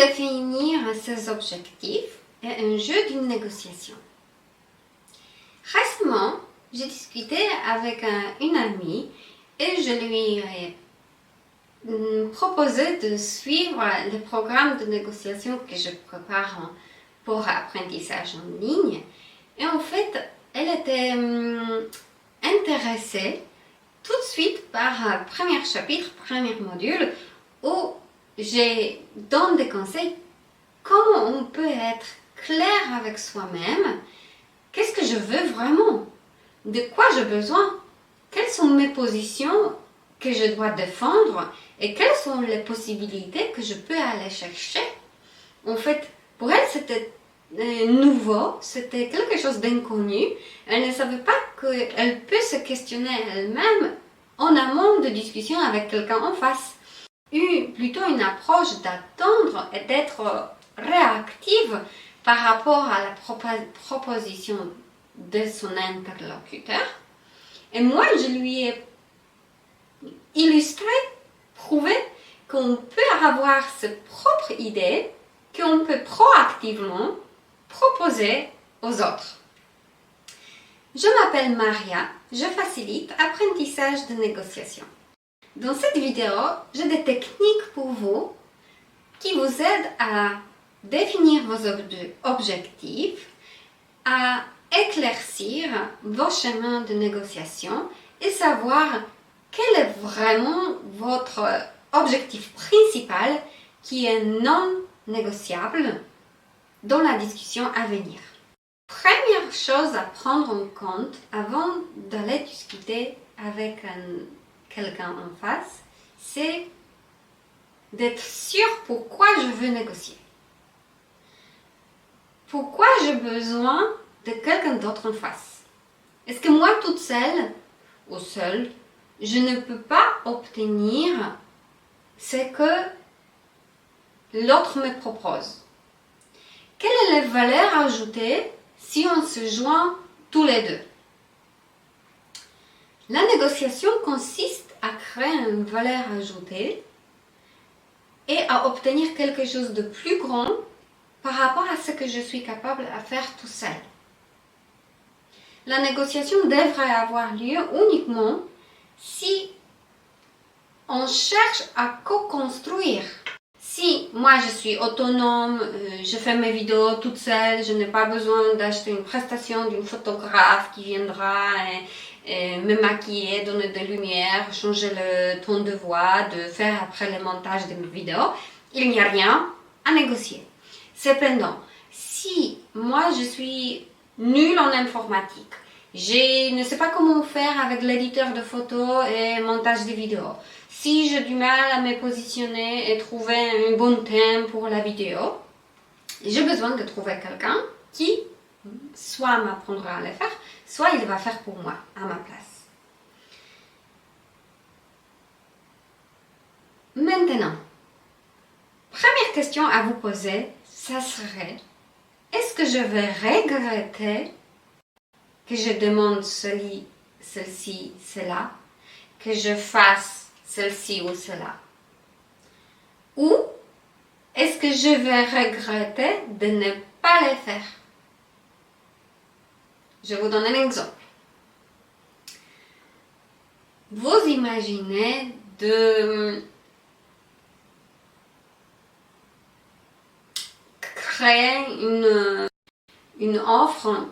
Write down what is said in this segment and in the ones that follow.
définir ses objectifs est un jeu d'une négociation. Récemment, j'ai discuté avec une amie et je lui ai proposé de suivre le programme de négociation que je prépare pour apprentissage en ligne. Et en fait, elle était intéressée tout de suite par le premier chapitre, premier module, où je donne des conseils comment on peut être clair avec soi-même. Qu'est-ce que je veux vraiment? De quoi j'ai besoin? Quelles sont mes positions que je dois défendre? Et quelles sont les possibilités que je peux aller chercher? En fait, pour elle, c'était nouveau, c'était quelque chose d'inconnu. Elle ne savait pas qu'elle peut se questionner elle-même en amont de discussion avec quelqu'un en face. Plutôt une approche d'attendre et d'être réactive par rapport à la proposition de son interlocuteur. Et moi, je lui ai illustré, prouvé qu'on peut avoir ses propres idées, qu'on peut proactivement proposer aux autres. Je m'appelle Maria, je facilite apprentissage de négociation. Dans cette vidéo, j'ai des techniques pour vous qui vous aident à définir vos objectifs, à éclaircir vos chemins de négociation et savoir quel est vraiment votre objectif principal qui est non négociable dans la discussion à venir. Première chose à prendre en compte avant d'aller discuter avec quelqu'un en face, c'est d'être sûr pourquoi je veux négocier. Pourquoi j'ai besoin de quelqu'un d'autre en face? Est-ce que moi toute seule ou seule, je ne peux pas obtenir ce que l'autre me propose? Quelle est la valeur ajoutée si on se joint tous les deux? La négociation consiste à créer une valeur ajoutée et à obtenir quelque chose de plus grand par rapport à ce que je suis capable de faire tout seul. La négociation devrait avoir lieu uniquement si on cherche à co-construire. Si moi je suis autonome, je fais mes vidéos toute seule, je n'ai pas besoin d'acheter une prestation d'une photographe qui viendra et me maquiller, donner des lumières, changer le ton de voix, de faire après le montage de mes vidéos, il n'y a rien à négocier. Cependant, si moi je suis nulle en informatique, je ne sais pas comment faire avec l'éditeur de photos et montage de vidéos, si j'ai du mal à me positionner et trouver un bon thème pour la vidéo, j'ai besoin de trouver quelqu'un qui soit m'apprendra à le faire, soit il va faire pour moi, à ma place. Maintenant, première question à vous poser, ça serait, est-ce que je vais regretter que je demande ceci, cela, que je fasse celle-ci ou cela? Ou est-ce que je vais regretter de ne pas le faire? Je vous donne un exemple. Vous imaginez de créer une offre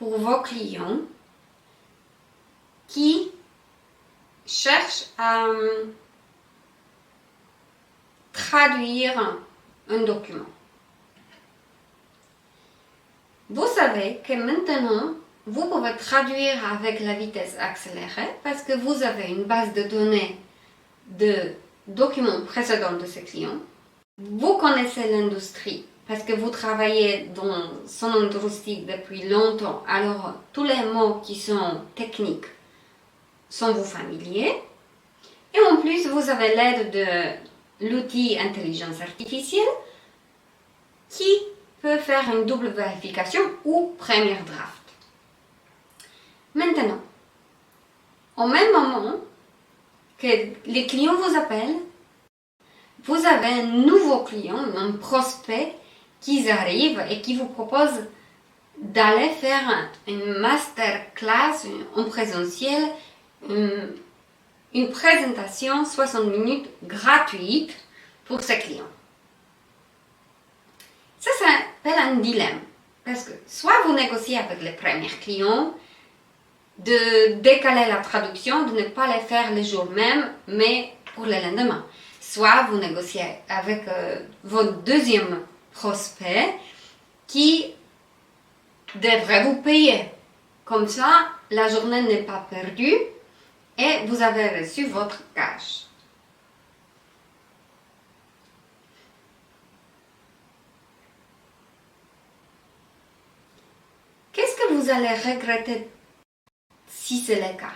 pour vos clients qui cherchent à traduire un document. Vous savez que maintenant, vous pouvez traduire avec la vitesse accélérée parce que vous avez une base de données de documents précédents de ces clients. Vous connaissez l'industrie parce que vous travaillez dans son industrie depuis longtemps. Alors, tous les mots qui sont techniques sont vous familiers. Et en plus, vous avez l'aide de l'outil intelligence artificielle qui peut faire une double vérification ou première draft. Maintenant, au même moment que les clients vous appellent, vous avez un nouveau client, un prospect qui arrive et qui vous propose d'aller faire une masterclass en présentiel, une présentation 60 minutes gratuite pour ses clients. Ça s'appelle un dilemme. Parce que soit vous négociez avec les premiers clients de décaler la traduction, de ne pas les faire le jour même, mais pour le lendemain. Soit vous négociez avec votre deuxième prospect qui devrait vous payer. Comme ça, la journée n'est pas perdue et vous avez reçu votre cash. Qu'est-ce que vous allez regretter si c'est le cas?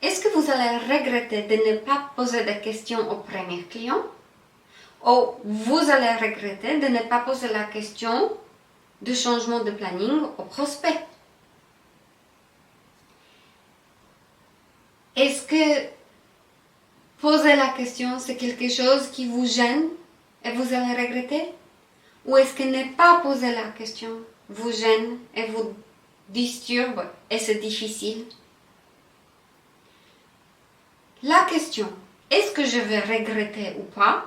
Est-ce que vous allez regretter de ne pas poser de questions au premier client? Ou vous allez regretter de ne pas poser la question de changement de planning au prospect? Est-ce que poser la question, c'est quelque chose qui vous gêne et vous allez regretter? Ou est-ce que ne pas poser la question vous gêne et vous disturbe et c'est difficile? La question, est-ce que je vais regretter ou pas?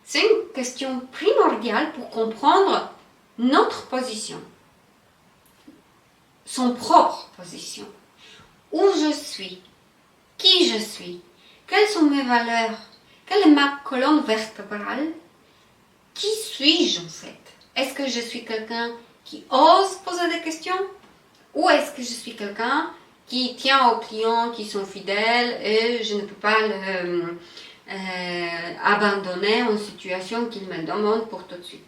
C'est une question primordiale pour comprendre notre position, son propre position. Où je suis, qui je suis, quelles sont mes valeurs, quelle est ma colonne vertébrale, qui suis-je en fait? Est-ce que je suis quelqu'un qui ose poser des questions ou est-ce que je suis quelqu'un qui tient aux clients qui sont fidèles et je ne peux pas abandonner en situation qu'ils me demandent pour tout de suite?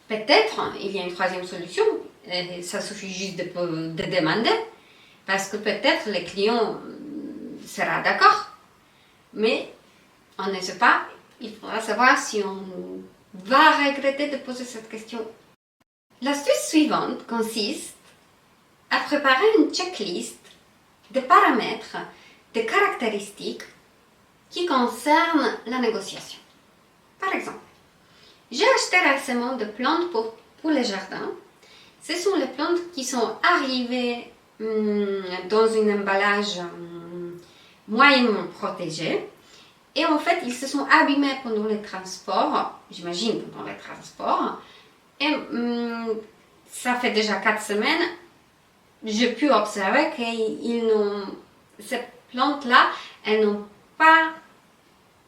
Peut-être il y a une troisième solution, et ça suffit juste de demander, parce que peut-être le client sera d'accord, mais on ne sait pas, il faudra savoir si on va regretter de poser cette question. L'astuce suivante consiste à préparer une checklist de paramètres, de caractéristiques qui concernent la négociation. Par exemple, j'ai acheté récemment des plantes pour le jardin. Ce sont les plantes qui sont arrivées dans un emballage moyennement protégé. Et en fait, ils se sont abîmés pendant le transport, j'imagine pendant le transport. Et ça fait déjà 4 semaines, j'ai pu observer que ces plantes-là, elles n'ont pas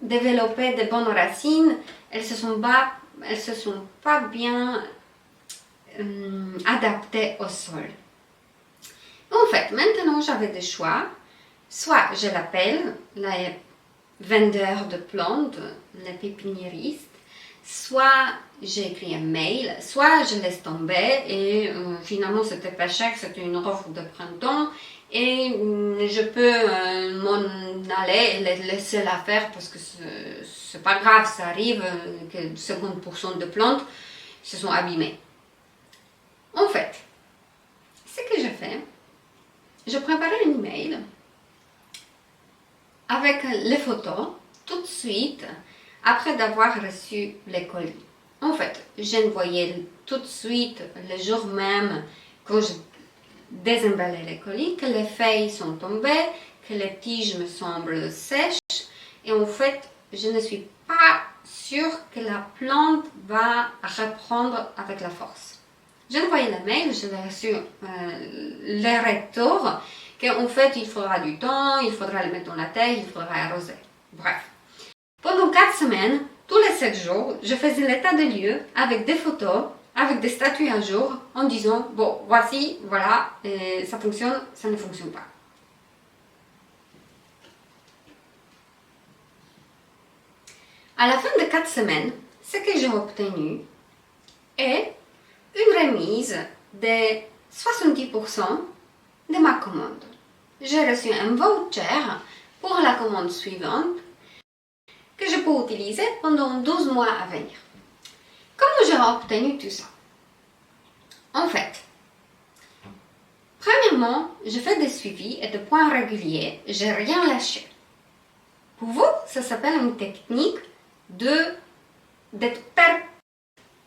développé de bonnes racines, elles se sont pas bien adaptées au sol. En fait, maintenant j'avais des choix. Soit je l'appelle les vendeurs de plantes, les pépiniéristes, soit j'écris un mail, soit je laisse tomber et finalement c'était pas cher, c'était une offre de printemps et je peux m'en aller et laisser la faire parce que c'est pas grave, ça arrive que 50% de plantes se sont abîmées. En fait, ce que je fais, je prépare un email avec les photos tout de suite après d'avoir reçu les colis. En fait, j'envoyais tout de suite, le jour même, quand je désemballais les colis, que les feuilles sont tombées, que les tiges me semblent sèches. Et en fait, je ne suis pas sûre que la plante va reprendre avec la force. J'ai envoyé le mail, je l'ai reçu les retours, qu'en fait, il faudra du temps, il faudra le mettre dans la terre, il faudra arroser. Bref. Pendant 4 semaines, tous les 7 jours, je faisais l'état des lieux avec des photos, avec des statuts à jour, en disant, bon, voici, voilà, ça fonctionne, ça ne fonctionne pas. À la fin de 4 semaines, ce que j'ai obtenu est une remise de 70% de ma commande. J'ai reçu un voucher pour la commande suivante que je peux utiliser pendant 12 mois à venir. Comment j'ai obtenu tout ça? En fait, premièrement, je fais des suivis et des points réguliers, j'ai rien lâché. Pour vous, ça s'appelle une technique d'être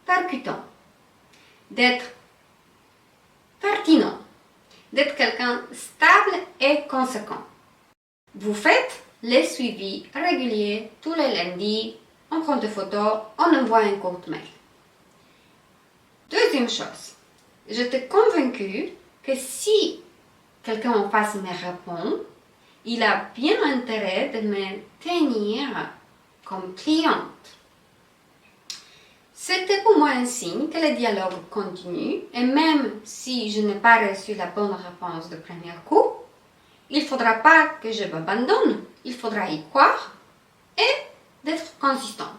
percutant, d'être pertinent, d'être quelqu'un stable et conséquent. Vous faites les suivis réguliers tous les lundis, on prend des photos, on envoie un court mail. Deuxième chose, j'étais convaincue que si quelqu'un en face me répond, il a bien intérêt de me tenir comme cliente. C'était pour moi un signe que le dialogue continue et même si je n'ai pas reçu la bonne réponse de premier coup, il ne faudra pas que je m'abandonne, il faudra y croire et d'être consistante.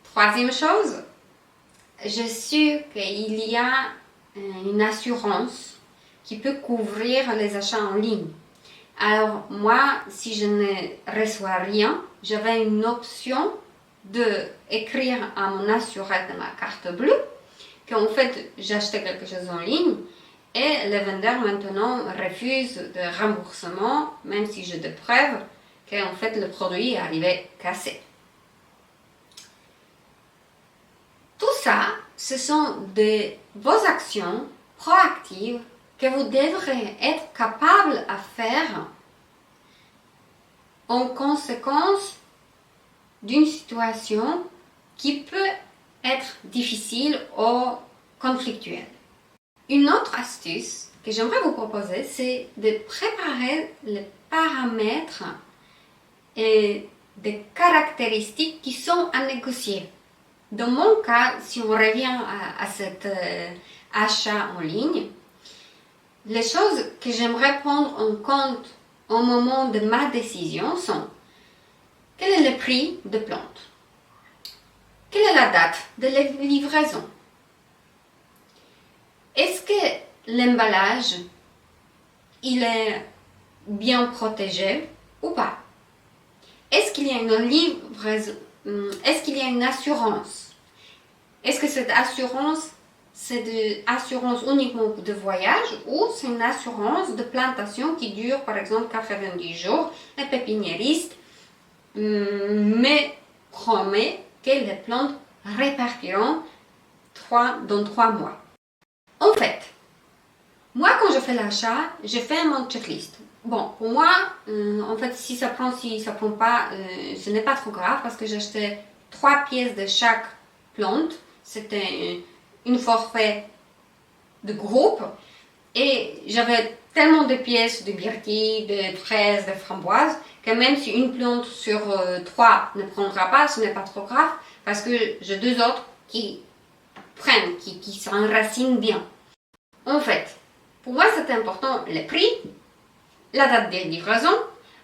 Troisième chose, je suis qu'il y a une assurance qui peut couvrir les achats en ligne. Alors moi, si je ne reçois rien, j'avais une option d'écrire à mon assureur de ma carte bleue qu'en fait j'achetais quelque chose en ligne et le vendeur maintenant refuse de remboursement même si j'ai des preuves qu'en fait le produit est arrivé cassé. Tout ça, ce sont vos actions proactives que vous devrez être capable à faire en conséquence d'une situation qui peut être difficile ou conflictuelle. Une autre astuce que j'aimerais vous proposer, c'est de préparer les paramètres et des caractéristiques qui sont à négocier. Dans mon cas, si on revient à cet achat en ligne, les choses que j'aimerais prendre en compte au moment de ma décision sont: quel est le prix de plante? Quelle est la date de livraison? Est-ce que l'emballage il est bien protégé ou pas? Est-ce qu'il y a une livraison? Est-ce qu'il y a une assurance? Est-ce que cette assurance, c'est de assurance uniquement de voyage ou c'est une assurance de plantation qui dure par exemple 90 jours? Les pépiniéristes me promet que les plantes répartiront dans 3 mois. En fait, moi quand je fais l'achat, je fais mon checklist. Bon, pour moi, en fait, si ça prend pas, ce n'est pas trop grave parce que j'ai acheté 3 pièces de chaque plante. C'était une forfait de groupe et j'avais tellement de pièces de myrtille, de fraises, de framboises que même si une plante sur 3 ne prendra pas, ce n'est pas trop grave parce que j'ai 2 autres qui prennent, qui s'enracinent bien. En fait, pour moi c'est important le prix, la date de livraison,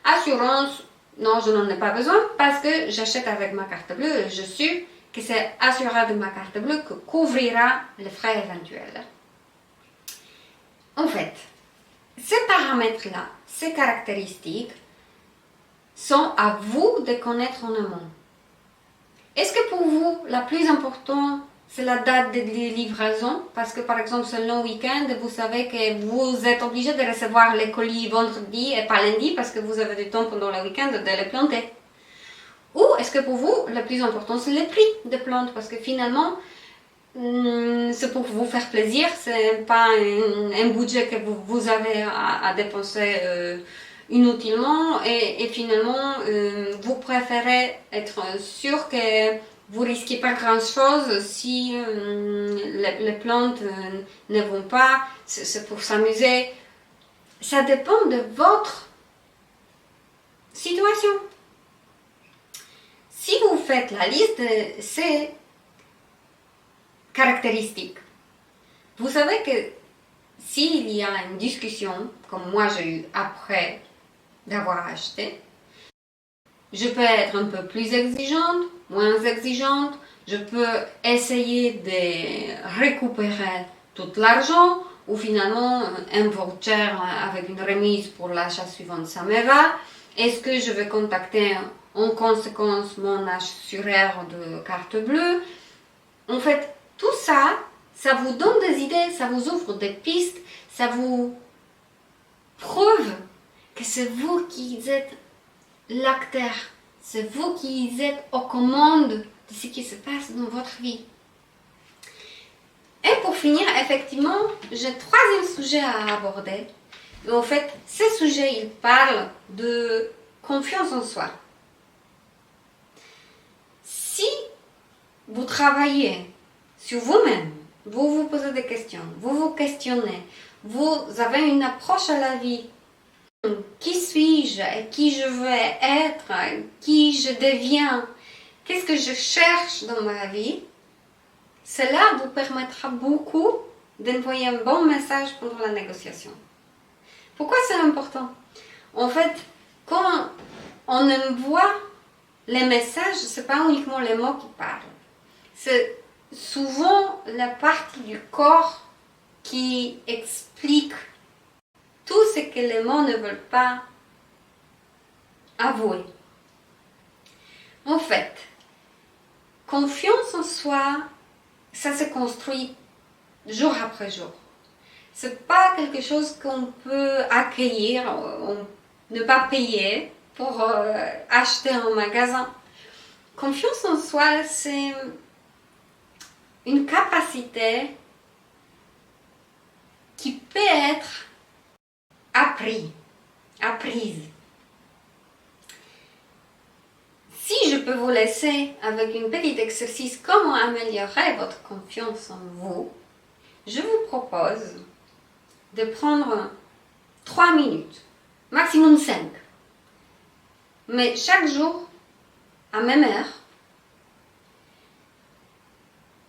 assurance, non je n'en ai pas besoin parce que j'achète avec ma carte bleue et je suis que c'est assuré de ma carte bleue que couvrira les frais éventuels. En fait, ces paramètres-là, ces caractéristiques, sont à vous de connaître en amont. Est-ce que pour vous, la plus importante, c'est la date de livraison? Parce que par exemple, c'est le long week-end, vous savez que vous êtes obligé de recevoir les colis vendredi et pas lundi parce que vous avez du temps pendant le week-end de les planter. Ou est-ce que pour vous, le plus important, c'est le prix des plantes? Parce que finalement, c'est pour vous faire plaisir, c'est pas un budget que vous avez à dépenser inutilement et finalement, vous préférez être sûr que vous risquez pas grand chose si les plantes ne vont pas, c'est pour s'amuser. Ça dépend de votre situation. Si vous faites la liste de ces caractéristiques, vous savez que s'il y a une discussion, comme moi j'ai eu après d'avoir acheté, je peux être un peu plus exigeante, moins exigeante, je peux essayer de récupérer tout l'argent ou finalement un voucher avec une remise pour l'achat suivant, ça me va. Est-ce que je vais contacter en conséquence mon assureur de carte bleue? En fait, tout ça, ça vous donne des idées, ça vous ouvre des pistes, ça vous prouve que c'est vous qui êtes l'acteur, C'est vous qui êtes aux commandes de ce qui se passe dans votre vie. Et pour finir, effectivement, j'ai un troisième sujet à aborder. Et en fait, ce sujet, il parle de confiance en soi. Si vous travaillez sur vous-même, vous vous posez des questions, vous vous questionnez, vous avez une approche à la vie. Qui suis-je et qui je veux être, qui je deviens, qu'est-ce que je cherche dans ma vie? Cela vous permettra beaucoup d'envoyer un bon message pendant la négociation. Pourquoi c'est important? En fait, quand on envoie les messages, ce n'est pas uniquement les mots qui parlent. C'est souvent la partie du corps qui explique tout ce que les mots ne veulent pas avouer. En fait, confiance en soi, ça se construit jour après jour. Ce n'est pas quelque chose qu'on peut accueillir, ne pas payer pour acheter en magasin. Confiance en soi, c'est une capacité qui peut être apprise. Si je peux vous laisser avec un petit exercice comment améliorer votre confiance en vous, je vous propose de prendre 3 minutes, maximum 5. Mais chaque jour, à même heure,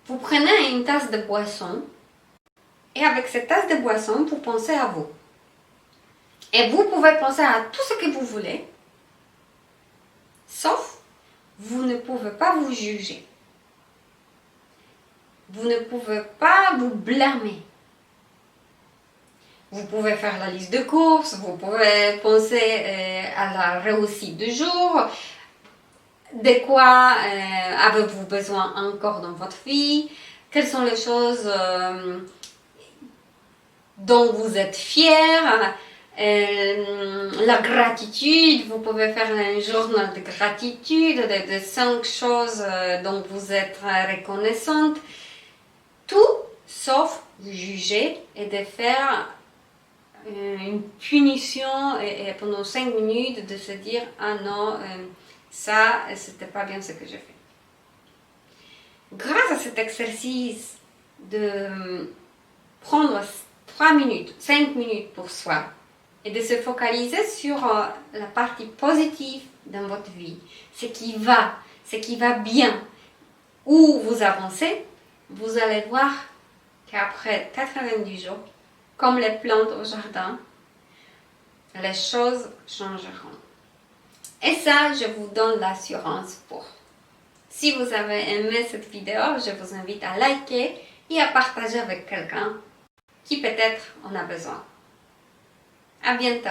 vous prenez une tasse de boisson et avec cette tasse de boisson, vous pensez à vous. Et vous pouvez penser à tout ce que vous voulez, sauf vous ne pouvez pas vous juger. Vous ne pouvez pas vous blâmer. Vous pouvez faire la liste de courses, vous pouvez penser à la réussite du jour, de quoi avez-vous besoin encore dans votre vie, quelles sont les choses dont vous êtes fiers, la gratitude, vous pouvez faire un journal de gratitude, de 5 choses dont vous êtes reconnaissante, tout sauf vous juger et de faire une punition et pendant 5 minutes de se dire ah non, ça c'était pas bien ce que j'ai fait. Grâce à cet exercice de prendre 3 minutes, 5 minutes pour soi et de se focaliser sur la partie positive dans votre vie, ce qui va bien, où vous avancez, vous allez voir qu'après 90 jours, comme les plantes au jardin, les choses changeront. Et ça, je vous donne l'assurance pour. Si vous avez aimé cette vidéo, je vous invite à liker et à partager avec quelqu'un qui peut-être en a besoin. À bientôt!